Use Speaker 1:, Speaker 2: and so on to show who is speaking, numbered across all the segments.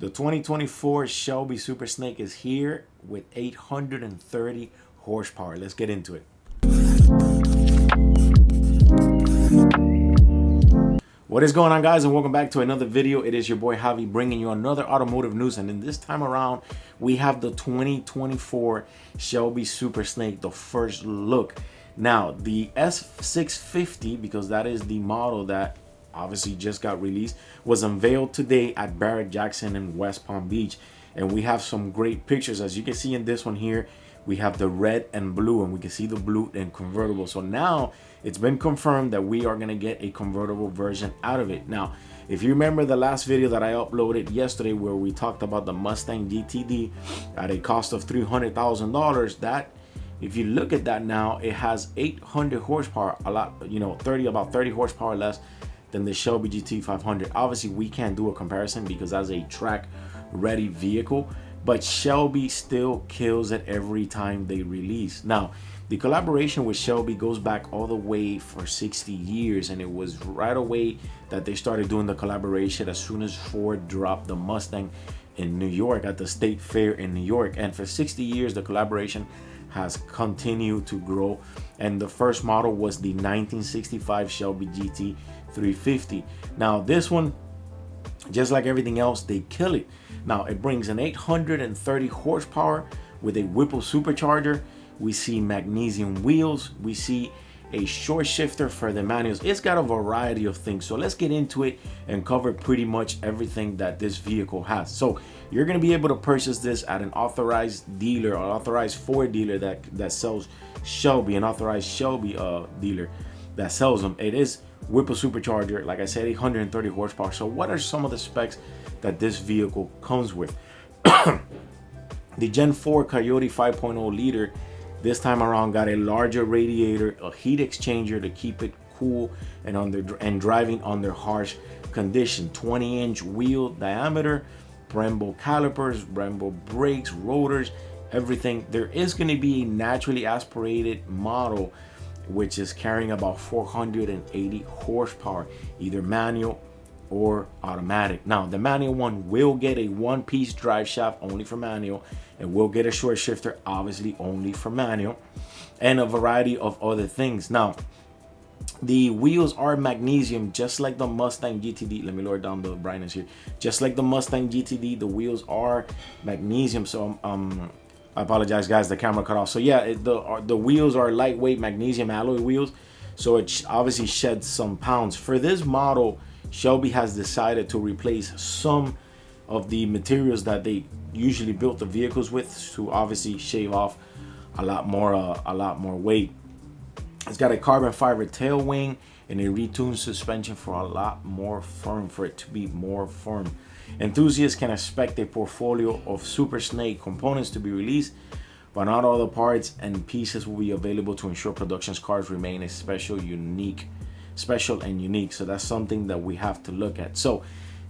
Speaker 1: The 2024 Shelby Super Snake is here with 830 horsepower. Let's get into it. What is going on, guys, and welcome back to another video. It is your boy Javi bringing you another automotive news, and in this time around we have the 2024 Shelby Super Snake, the first look. Now the S650, because that is the model that obviously just got released, was unveiled today at Barret Jackson in West Palm Beach, and we have some great pictures. As you can see in this one here, we have the red and blue, and we can see the blue and convertible. So now it's been confirmed that we are going to get a convertible version out of it. Now, if you remember the last video that I uploaded yesterday where we talked about the Mustang GTD at a cost of $300,000, that if you look at that now, it has 800 horsepower, a lot, about 30 horsepower less than the Shelby GT 500. Obviously, we can't do a comparison because that's a track ready vehicle, but Shelby still kills it every time they release. Now, the collaboration with Shelby goes back all the way for 60 years, and it was right away that they started doing the collaboration as soon as Ford dropped the Mustang in New York at the State Fair in New York. And for 60 years, the collaboration has continued to grow, and the first model was the 1965 Shelby GT 350. Now this one, just like everything else, they kill it. Now it brings an 830 horsepower with a Whipple supercharger. We see magnesium wheels. We see a short shifter for the manuals. It's got a variety of things. So let's get into it and cover pretty much everything that this vehicle has. So you're going to be able to purchase this at an authorized dealer or authorized Ford dealer that sells Shelby, an authorized Shelby dealer that sells them. It is Whipple supercharger, like I said, 830 horsepower. So what are some of the specs that this vehicle comes with? The Gen 4 Coyote 5.0 liter this time around got a larger radiator, a heat exchanger to keep it cool and driving under harsh condition. 20-inch wheel diameter, Brembo calipers, Brembo brakes, rotors, everything. There is going to be a naturally aspirated model which is carrying about 480 horsepower, either manual or automatic. Now the manual one will get a one-piece drive shaft only for manual, and will get a short shifter obviously only for manual, and a variety of other things. Now the wheels are magnesium, just like the Mustang GTD. Let me lower down the brightness here. Just like the Mustang GTD, the wheels are magnesium. So I apologize, guys, the camera cut off. So yeah, the wheels are lightweight magnesium alloy wheels, so it obviously sheds some pounds. For this model, Shelby has decided to replace some of the materials that they usually built the vehicles with to obviously shave off a lot more weight. It's got a carbon fiber tail wing and a retuned suspension for a lot more firm, for it to be more firm. Enthusiasts can expect a portfolio of Super Snake components to be released, but not all the parts and pieces will be available to ensure production cars remain a special and unique. So that's something that we have to look at. So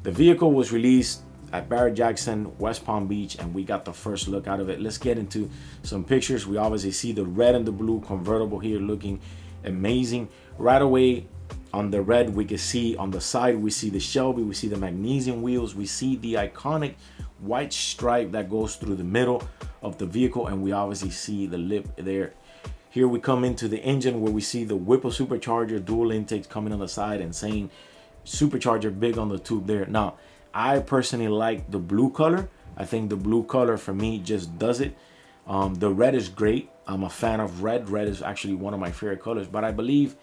Speaker 1: the vehicle was released at Barret Jackson, West Palm Beach, and we got the first look out of it. Let's get into some pictures. We obviously see the red and the blue convertible here looking amazing. Right away on the red, we can see on the side, we see the Shelby, we see the magnesium wheels, we see the iconic white stripe that goes through the middle of the vehicle, and we obviously see the lip there. Here we come into the engine where we see the Whipple supercharger, dual intakes coming on the side and saying supercharger big on the tube there. Now, I personally like the blue color. I think the blue color for me just does it. The red is great. I'm a fan of red. Red is actually one of my favorite colors, but I believe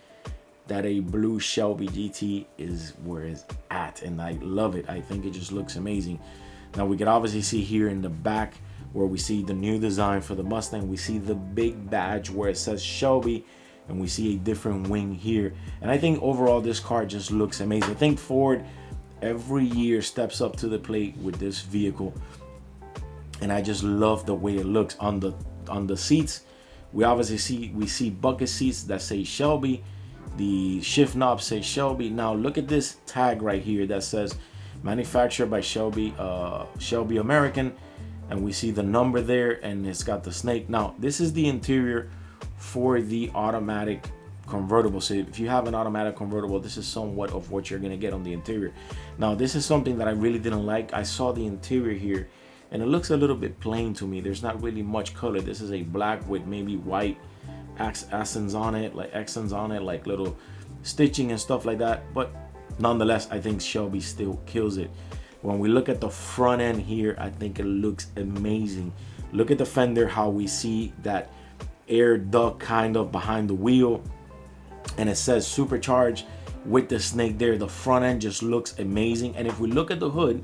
Speaker 1: that a blue Shelby GT is where it's at, and I love it. I think it just looks amazing. Now we can obviously see here in the back where we see the new design for the Mustang. We see the big badge where it says Shelby, and we see a different wing here. And I think overall this car just looks amazing. I think Ford every year steps up to the plate with this vehicle, and I just love the way it looks. On the seats, we obviously see bucket seats that say Shelby. The shift knob says Shelby. Now look at this tag right here that says manufactured by Shelby, Shelby American, and we see the number there, and it's got the snake. Now this is the interior for the automatic convertible. So if you have an automatic convertible, this is somewhat of what you're gonna get on the interior. Now this is something that I really didn't like. I saw the interior here and it looks a little bit plain to me. There's not really much color. This is a black with maybe white accents on it, like little stitching and stuff like that. But nonetheless, I think Shelby still kills it. When we look at the front end here, I think it looks amazing. Look at the fender, how we see that air duct kind of behind the wheel, and it says Supercharge with the snake there. The front end just looks amazing. And if we look at the hood,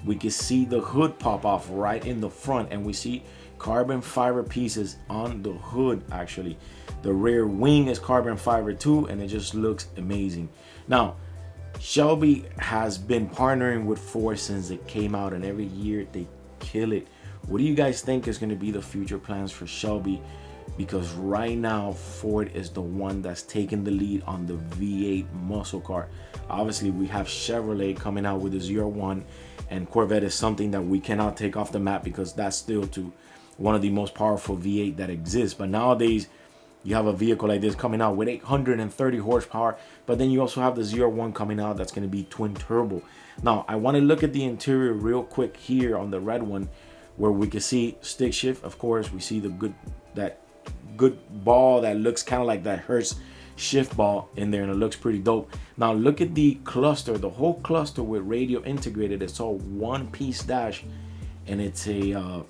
Speaker 1: we can see the hood pop off right in the front, and we see carbon fiber pieces on the hood. Actually, the rear wing is carbon fiber too, and it just looks amazing. Now Shelby has been partnering with Ford since it came out, and every year they kill it. What do you guys think is going to be the future plans for Shelby? Because right now Ford is the one that's taking the lead on the V8 muscle car. Obviously we have Chevrolet coming out with the ZR1, and Corvette is something that we cannot take off the map because that's still one of the most powerful V8 that exists. But nowadays you have a vehicle like this coming out with 830 horsepower, but then you also have the ZR1 coming out that's going to be twin turbo. Now I want to look at the interior real quick here on the red one, where we can see stick shift. Of course we see the good ball that looks kind of like that Hertz shift ball in there, and it looks pretty dope. Now look at the cluster, the whole cluster with radio integrated. It's all one piece dash, and it's a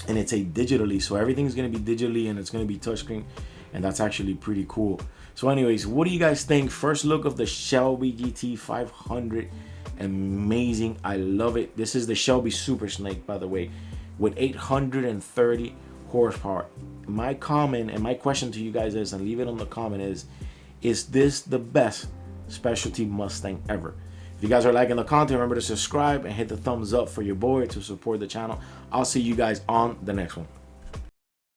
Speaker 1: digitally, so everything's going to be digitally, and it's going to be touchscreen, and that's actually pretty cool. So anyways, what do you guys think? First look of the Shelby GT 500. Amazing, I love it. This is the Shelby Super Snake, by the way, with 830 horsepower. My comment and my question to you guys is, and leave it on the comment, is this the best specialty Mustang ever? If you guys are liking the content, remember to subscribe and hit the thumbs up for your boy to support the channel. I'll see you guys on the next one.